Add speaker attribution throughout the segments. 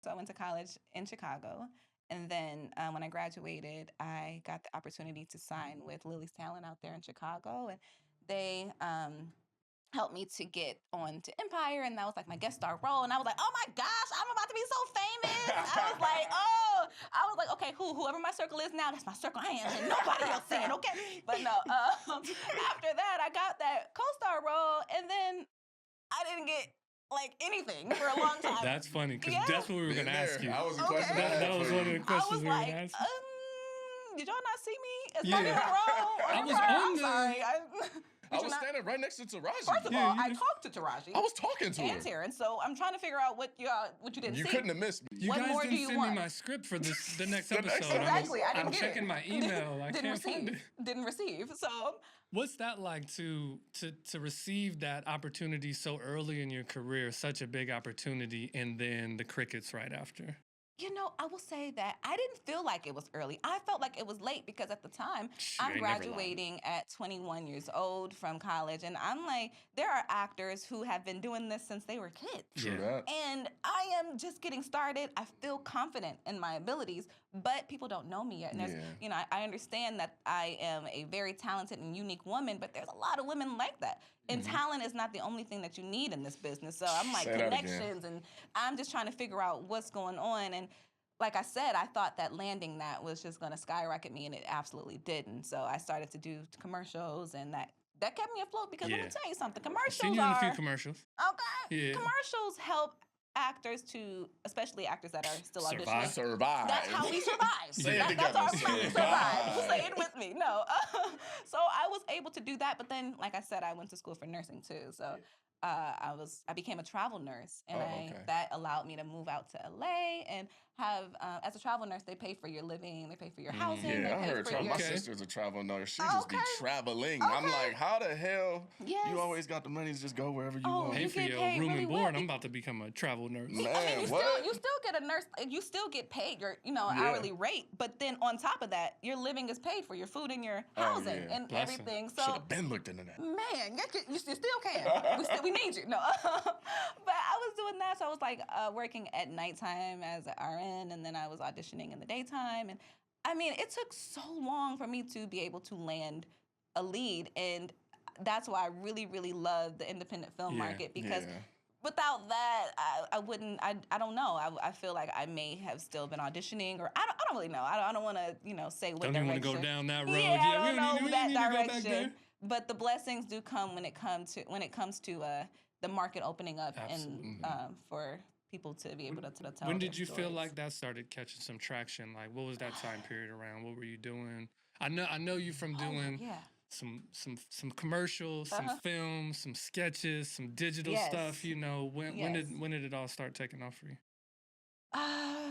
Speaker 1: So I went to college in Chicago. And then when I graduated, I got the opportunity to sign with Lily's Talent out there in Chicago. And they helped me to get on to Empire, and that was like my guest star role. And I was like, oh my gosh, I'm about to be so famous. I was like, okay, whoever my circle is now, that's my circle. I ain't letting nobody else in, okay? But no, after that, I got that co-star role, and then I didn't get like anything for a long time.
Speaker 2: That's funny because
Speaker 1: Yeah.
Speaker 2: that's what we were going to ask you.
Speaker 3: That was a question.
Speaker 2: That was one of the
Speaker 1: I
Speaker 2: questions
Speaker 1: was
Speaker 2: we were going
Speaker 1: like,
Speaker 2: to ask you.
Speaker 1: did y'all not see me? It's
Speaker 2: Yeah.
Speaker 1: not in a row.
Speaker 2: I was
Speaker 1: I'm
Speaker 2: on the-
Speaker 1: sorry.
Speaker 3: I was standing right next to Taraji.
Speaker 1: First of all, I talked to Taraji.
Speaker 3: I was talking to her.
Speaker 1: And Taryn, so I'm trying to figure out what you didn't see.
Speaker 3: You couldn't have missed me.
Speaker 2: You
Speaker 1: What
Speaker 2: guys
Speaker 1: more do
Speaker 2: didn't
Speaker 1: you
Speaker 2: send
Speaker 1: want?
Speaker 2: me my script for the next
Speaker 3: The
Speaker 2: episode.
Speaker 3: next
Speaker 1: Exactly, I didn't
Speaker 2: I'm
Speaker 1: get
Speaker 2: checking
Speaker 1: it.
Speaker 2: my email. I
Speaker 1: Didn't
Speaker 2: can't find it.
Speaker 1: receive. Didn't receive. So
Speaker 2: What's that like to receive that opportunity so early in your career, such a big opportunity, and then the crickets right after?
Speaker 1: I will say that I didn't feel like it was early. I felt like it was late because at the time,
Speaker 2: Shit,
Speaker 1: I'm
Speaker 2: ain't never lying.
Speaker 1: graduating at 21 years old from college. And I'm like, there are actors who have been doing this since they were kids.
Speaker 3: True
Speaker 2: Yeah.
Speaker 3: that.
Speaker 1: And I am just getting started. I feel confident in my abilities, but people don't know me yet. And
Speaker 3: Yeah.
Speaker 1: I understand that I am a very talented and unique woman, but there's a lot of women like that. And
Speaker 2: Mhm.
Speaker 1: talent is not the only thing that you need in this business. So I'm like
Speaker 3: Say that again.
Speaker 1: connections, and I'm just trying to figure out what's going on. And like I said, I thought that landing that was just going to skyrocket me, and it absolutely didn't. So I started to do commercials, and that kept me afloat because let me
Speaker 2: Yeah.
Speaker 1: tell you something.
Speaker 2: I've
Speaker 1: Commercials
Speaker 2: seen you in a few
Speaker 1: are
Speaker 2: commercials.
Speaker 1: okay.
Speaker 2: Yeah.
Speaker 1: Commercials help actors to, especially actors that are still
Speaker 2: Survive.
Speaker 1: auditioning.
Speaker 3: Survive.
Speaker 1: That's how we survive.
Speaker 3: Say it
Speaker 1: That's
Speaker 3: together.
Speaker 1: how we survive.
Speaker 3: Survive.
Speaker 1: Say it with me. No. So I was able to do that, but then, like I said, I went to school for nursing too. So I became a travel nurse, and
Speaker 3: okay.
Speaker 1: that allowed me to move out to LA and have as a travel nurse, they pay for your living, they pay for your housing. they
Speaker 3: Yeah, I
Speaker 1: pay
Speaker 3: heard
Speaker 1: for
Speaker 3: travel.
Speaker 1: your-
Speaker 3: My sister's a travel nurse. She just be
Speaker 1: Okay.
Speaker 3: traveling. I'm
Speaker 1: Okay.
Speaker 3: like, how the hell
Speaker 1: Yes.
Speaker 3: you always got the money to just go wherever you
Speaker 1: Oh,
Speaker 3: want?
Speaker 2: Pay
Speaker 1: you
Speaker 2: for
Speaker 1: get
Speaker 2: your
Speaker 1: paid
Speaker 2: room
Speaker 1: really
Speaker 2: and
Speaker 1: well.
Speaker 2: board. I'm about to become a travel nurse.
Speaker 3: Man,
Speaker 1: I mean,
Speaker 3: what?
Speaker 1: you still get a nurse, you still get paid your,
Speaker 3: Yeah.
Speaker 1: hourly rate, but then on top of that, your living is paid for, your food and your
Speaker 3: Oh,
Speaker 1: housing
Speaker 3: yeah.
Speaker 1: and
Speaker 2: Blessing.
Speaker 1: everything.
Speaker 3: Should
Speaker 1: So,
Speaker 3: have been looked into that.
Speaker 1: man, you still can. We need you. No, but I was doing that, so I was like working at nighttime as an RN, and then I was auditioning in the daytime, and I mean, it took so long for me to be able to land a lead, and that's why I really, really love the independent film
Speaker 2: Yeah.
Speaker 1: market because
Speaker 3: Yeah.
Speaker 1: without that, I wouldn't. I don't know. I feel like I may have still been auditioning, or I don't really know. I don't want to say what
Speaker 2: Don't even want
Speaker 1: direction.
Speaker 2: to go down that road.
Speaker 1: Yeah, I don't
Speaker 2: we
Speaker 1: know
Speaker 2: don't need,
Speaker 1: that
Speaker 2: we need to go back
Speaker 1: direction.
Speaker 2: there.
Speaker 1: But the blessings do come when it comes to the market opening up
Speaker 2: Absolutely.
Speaker 1: and for people to be able to tell.
Speaker 2: When
Speaker 1: their
Speaker 2: did you feel
Speaker 1: stories.
Speaker 2: like that started catching some traction? Like, what was that time period around? What were you doing? I know you from doing
Speaker 1: Yeah.
Speaker 2: some commercials, some
Speaker 1: Uh-huh.
Speaker 2: films, some sketches, some digital
Speaker 1: Yes.
Speaker 2: stuff. When
Speaker 1: Yes.
Speaker 2: when did it all start taking off for you?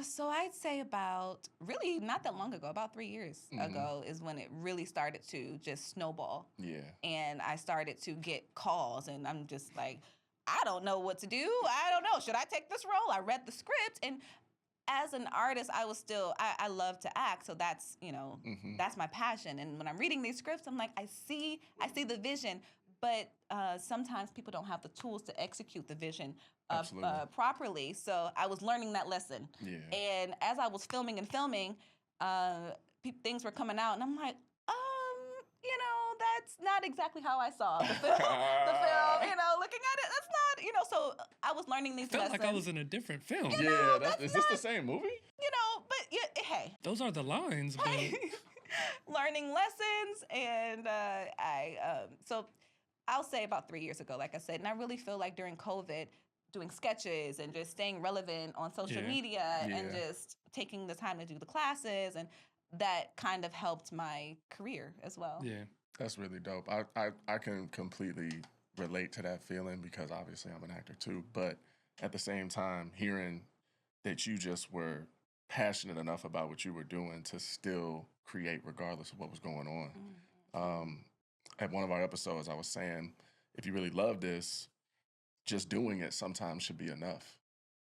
Speaker 1: So I'd say about really not that long ago, about 3 years
Speaker 3: Mhm.
Speaker 1: ago, is when it really started to just snowball.
Speaker 3: Yeah.
Speaker 1: And I started to get calls, and I'm just like, I don't know what to do. I don't know. Should I take this role? I read the script, and as an artist, I was still I love to act, so that's
Speaker 3: Mhm.
Speaker 1: that's my passion. And when I'm reading these scripts, I'm like, I see the vision, but sometimes people don't have the tools to execute the vision
Speaker 3: Absolutely.
Speaker 1: properly. So I was learning that lesson.
Speaker 3: Yeah.
Speaker 1: And as I was filming, things were coming out, and I'm like, that's not exactly how I saw the film. Looking at it, that's not, So I was learning these
Speaker 2: Felt
Speaker 1: lessons.
Speaker 2: like I was in a different film.
Speaker 3: Yeah. Is this the same movie?
Speaker 1: But yeah, hey,
Speaker 2: Those are the lines, but
Speaker 1: learning lessons, and so I'll say about 3 years ago, like I said, and I really feel like during COVID, doing sketches and just staying relevant on social
Speaker 2: Yeah.
Speaker 1: media and
Speaker 3: Yeah.
Speaker 1: just taking the time to do the classes, and that kind of helped my career as well.
Speaker 2: yeah.
Speaker 3: That's really dope. I can completely relate to that feeling because obviously I'm an actor too. But at the same time, hearing that you just were passionate enough about what you were doing to still create regardless of what was going on.
Speaker 1: Mhm.
Speaker 3: At one of our episodes, I was saying, if you really love this, just doing it sometimes should be enough.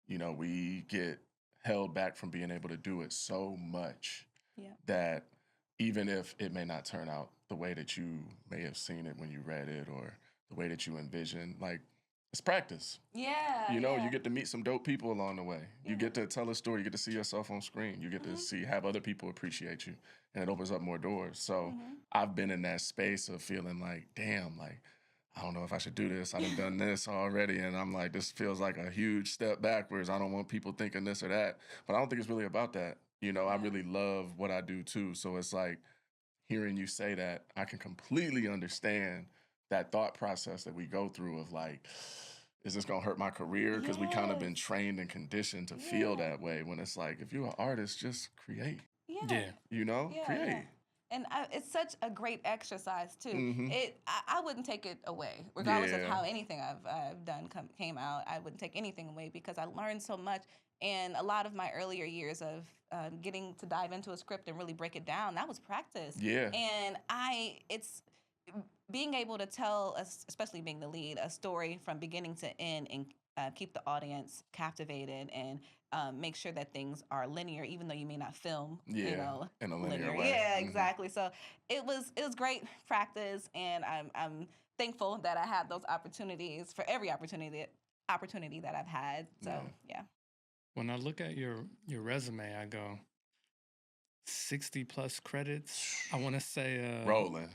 Speaker 3: We get held back from being able to do it so much
Speaker 1: Yeah.
Speaker 3: that even if it may not turn out the way that you may have seen it when you read it or the way that you envisioned, like it's practice.
Speaker 1: Yeah,
Speaker 3: You know,
Speaker 1: yeah.
Speaker 3: you get to meet some dope people along the way. You
Speaker 1: Yeah.
Speaker 3: get to tell a story. You get to see yourself on screen. You get to have other people appreciate you, and it opens up more doors. So I've been in that space of feeling like, damn, like I don't know if I should do this. I done this already, and I'm like, this feels like a huge step backwards. I don't want people thinking this or that, but I don't think it's really about that. You know, I
Speaker 1: Yeah.
Speaker 3: really love what I do too. So it's like hearing you say that, I can completely understand that thought process that we go through of like, is this gonna hurt my career? Because we kind of been
Speaker 1: Yes.
Speaker 3: trained and conditioned to feel
Speaker 1: Yeah.
Speaker 3: that way. When it's like, if you're an artist, just create.
Speaker 1: Yeah.
Speaker 2: Yeah.
Speaker 3: You know,
Speaker 1: Yeah, yeah.
Speaker 3: create.
Speaker 1: And it's such a great exercise too.
Speaker 3: Mm-hmm.
Speaker 1: I wouldn't take it away, regardless of
Speaker 3: Yeah.
Speaker 1: how anything I've done came out. I wouldn't take anything away because I learned so much. And a lot of my earlier years of getting to dive into a script and really break it down, that was practice.
Speaker 3: Yeah.
Speaker 1: And it's being able to tell, especially being the lead, a story from beginning to end and keep the audience captivated and make sure that things are linear, even though you may not film,
Speaker 3: Yeah, in a linear way.
Speaker 1: Yeah,
Speaker 3: Mhm.
Speaker 1: exactly. So it was great practice, and I'm thankful that I had those opportunities for every opportunity that I've had. So yeah.
Speaker 2: When I look at your resume, I go 60 plus credits. I want to say
Speaker 3: Rolling.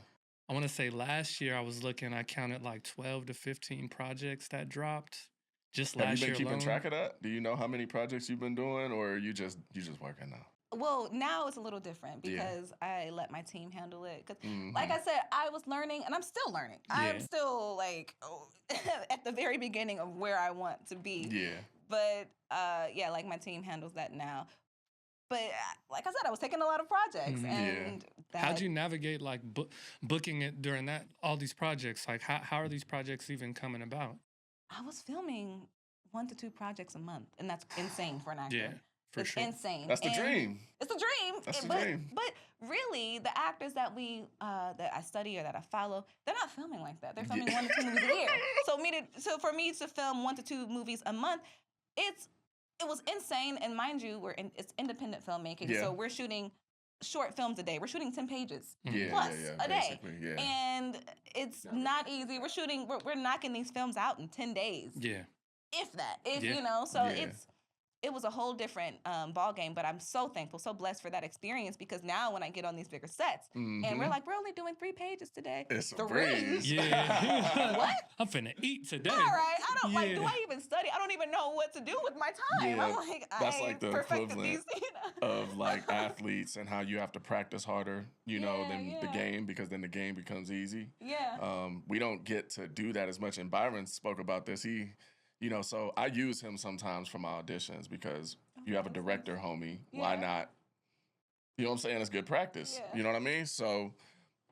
Speaker 2: I want to say last year I was looking, I counted like 12 to 15 projects that dropped just
Speaker 3: Have you
Speaker 2: last
Speaker 3: been
Speaker 2: year
Speaker 3: keeping
Speaker 2: alone.
Speaker 3: track of that? Do you know how many projects you've been doing, or you just working now?
Speaker 1: Well, now it's a little different
Speaker 3: Yeah.
Speaker 1: because I let my team handle it. Because,
Speaker 3: Mhm.
Speaker 1: like I said, I was learning, and I'm still learning. I'm
Speaker 2: Yeah.
Speaker 1: still like at the very beginning of where I want to be.
Speaker 3: Yeah.
Speaker 1: But yeah, like my team handles that now. But like I said, I was taking a lot of projects,
Speaker 2: Mhm.
Speaker 1: and
Speaker 2: How'd you navigate like booking it during all these projects? Like how are these projects even coming about?
Speaker 1: I was filming 1 to 2 projects a month, and that's insane for an actor.
Speaker 2: Yeah, for
Speaker 1: It's
Speaker 2: sure.
Speaker 1: insane.
Speaker 3: That's the
Speaker 1: And
Speaker 3: dream.
Speaker 1: It's a dream.
Speaker 3: That's the
Speaker 1: but,
Speaker 3: dream.
Speaker 1: But really, the actors that that I study or that I follow, they're not filming like that. They're filming 1 to 2 movies a year. So for me to film 1 to 2 movies a month, it was insane. And mind you, it's independent filmmaking,
Speaker 3: Yeah.
Speaker 1: so we're shooting short films a day. We're shooting 10 pages
Speaker 2: Mhm.
Speaker 1: plus a day,
Speaker 3: basically, yeah.
Speaker 1: and it's not easy. We're knocking these films out in 10 days,
Speaker 2: Yeah.
Speaker 1: if that,
Speaker 2: Yeah.
Speaker 1: you know. So
Speaker 3: Yeah.
Speaker 1: it was a whole different ball game, but I'm so thankful, so blessed for that experience, because now when I get on these bigger sets and we're
Speaker 3: Mhm.
Speaker 1: like, we're only doing 3 pages today.
Speaker 3: It's a
Speaker 1: 3?
Speaker 3: breeze.
Speaker 2: Yeah.
Speaker 1: What?
Speaker 2: I'm finna eat today.
Speaker 1: All right, I don't like. Do
Speaker 2: Yeah.
Speaker 1: I even study? I don't even know what to do with my time.
Speaker 3: Yeah,
Speaker 1: I'm like,
Speaker 3: that's
Speaker 1: I
Speaker 3: like
Speaker 1: ain't
Speaker 3: the
Speaker 1: perfected
Speaker 3: equivalent
Speaker 1: these, you know?
Speaker 3: of like athletes and how you have to practice harder, you know,
Speaker 1: Yeah,
Speaker 3: than the
Speaker 1: yeah.
Speaker 3: game, because then the game becomes easy.
Speaker 1: Yeah.
Speaker 3: We don't get to do that as much. And Byron spoke about this. So I use him sometimes for my auditions because you have a
Speaker 1: that's nice.
Speaker 3: director, homie. Why
Speaker 1: Yeah.
Speaker 3: not? You know what I'm saying? It's good practice.
Speaker 1: Yeah.
Speaker 3: You know what I mean? So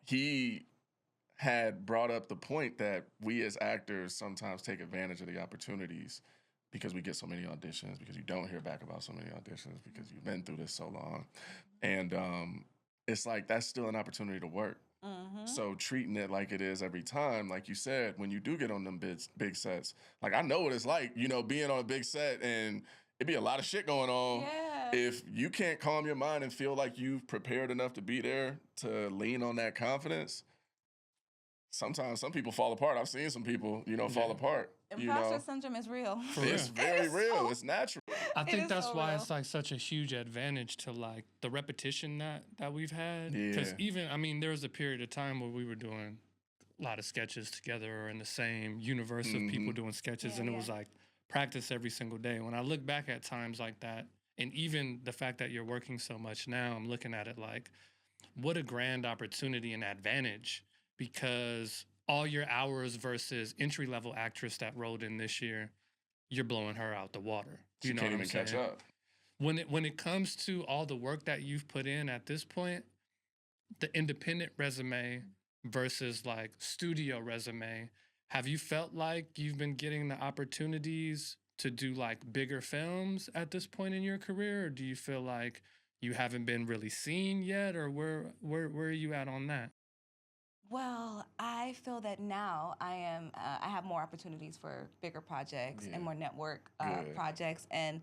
Speaker 3: he had brought up the point that we as actors sometimes take advantage of the opportunities because we get so many auditions, because you don't hear back about so many auditions, because you've been through this so long. And it's like that's still an opportunity to work.
Speaker 1: Mm-hmm.
Speaker 3: So treating it like it is every time, like you said, when you do get on them big sets, like I know what it's like, you know, being on a big set and it'd be a lot of shit going on.
Speaker 1: Yeah.
Speaker 3: If you can't calm your mind and feel like you've prepared enough to be there to lean on that confidence, sometimes some people fall apart. I've seen some people, fall apart.
Speaker 1: Imposter syndrome is real.
Speaker 2: For
Speaker 3: It's
Speaker 2: real.
Speaker 3: very
Speaker 1: It is
Speaker 3: real.
Speaker 1: so-
Speaker 3: It's natural.
Speaker 2: I think
Speaker 1: is
Speaker 2: that's
Speaker 1: so
Speaker 2: why
Speaker 1: real.
Speaker 2: it's like such a huge advantage to like the repetition that we've had. Because
Speaker 3: Yeah.
Speaker 2: there was a period of time where we were doing a lot of sketches together or in the same universe of people
Speaker 3: Mhm.
Speaker 2: doing sketches,
Speaker 1: Yeah,
Speaker 2: and it
Speaker 1: yeah.
Speaker 2: was like practice every single day. When I look back at times like that, and even the fact that you're working so much now, I'm looking at it like, what a grand opportunity and advantage, because all your hours versus entry level actress that rolled in this year, you're blowing her out the water.
Speaker 3: You
Speaker 2: know
Speaker 3: can't
Speaker 2: what I'm
Speaker 3: even catch
Speaker 2: saying?
Speaker 3: up.
Speaker 2: When it comes to all the work that you've put in at this point, the independent resume versus like studio resume, have you felt like you've been getting the opportunities to do like bigger films at this point in your career, or do you feel like you haven't been really seen yet, or where are you at on that?
Speaker 1: Well, I feel that now I have more opportunities for bigger projects
Speaker 3: Yeah.
Speaker 1: and more network
Speaker 3: Good.
Speaker 1: projects, and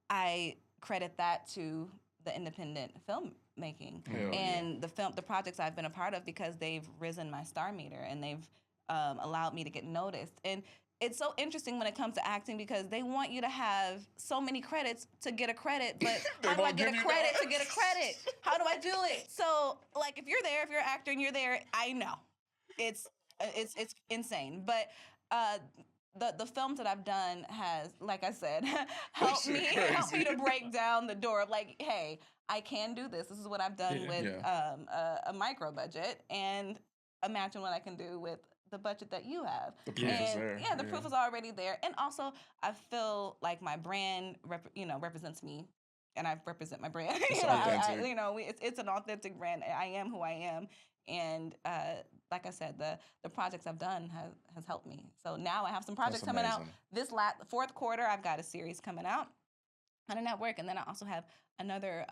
Speaker 1: I credit that to the independent filmmaking
Speaker 3: Hell yeah.
Speaker 1: and the projects I've been a part of, because they've risen my star meter and they've allowed me to get noticed. And it's so interesting when it comes to acting because they want you to have so many credits to get a credit, but how do I get a credit to get a credit? How do I do it? So, like, if you're there, if you're an actor and you're there, I know it's insane. But the films that I've done has, like I said, helped me to break down the door of like, hey, I can do this. This is what I've done with a micro budget, and imagine what I can do with the budget that you have.
Speaker 3: The proof is there.
Speaker 1: Yeah, the proof is already there. And also, I feel like my brand, represents me, and I represent my brand.
Speaker 3: It's authentic.
Speaker 1: It's an authentic brand. I am who I am, and like I said, the projects I've done has helped me. So now I have some projects coming out. This fourth quarter, I've got a series coming out on a network, and then I also have another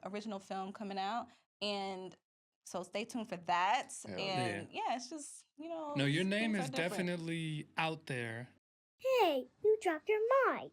Speaker 1: original film coming out, and so stay tuned for that. And it's just,
Speaker 2: No, your name is definitely out there.
Speaker 4: Hey, you dropped your mic.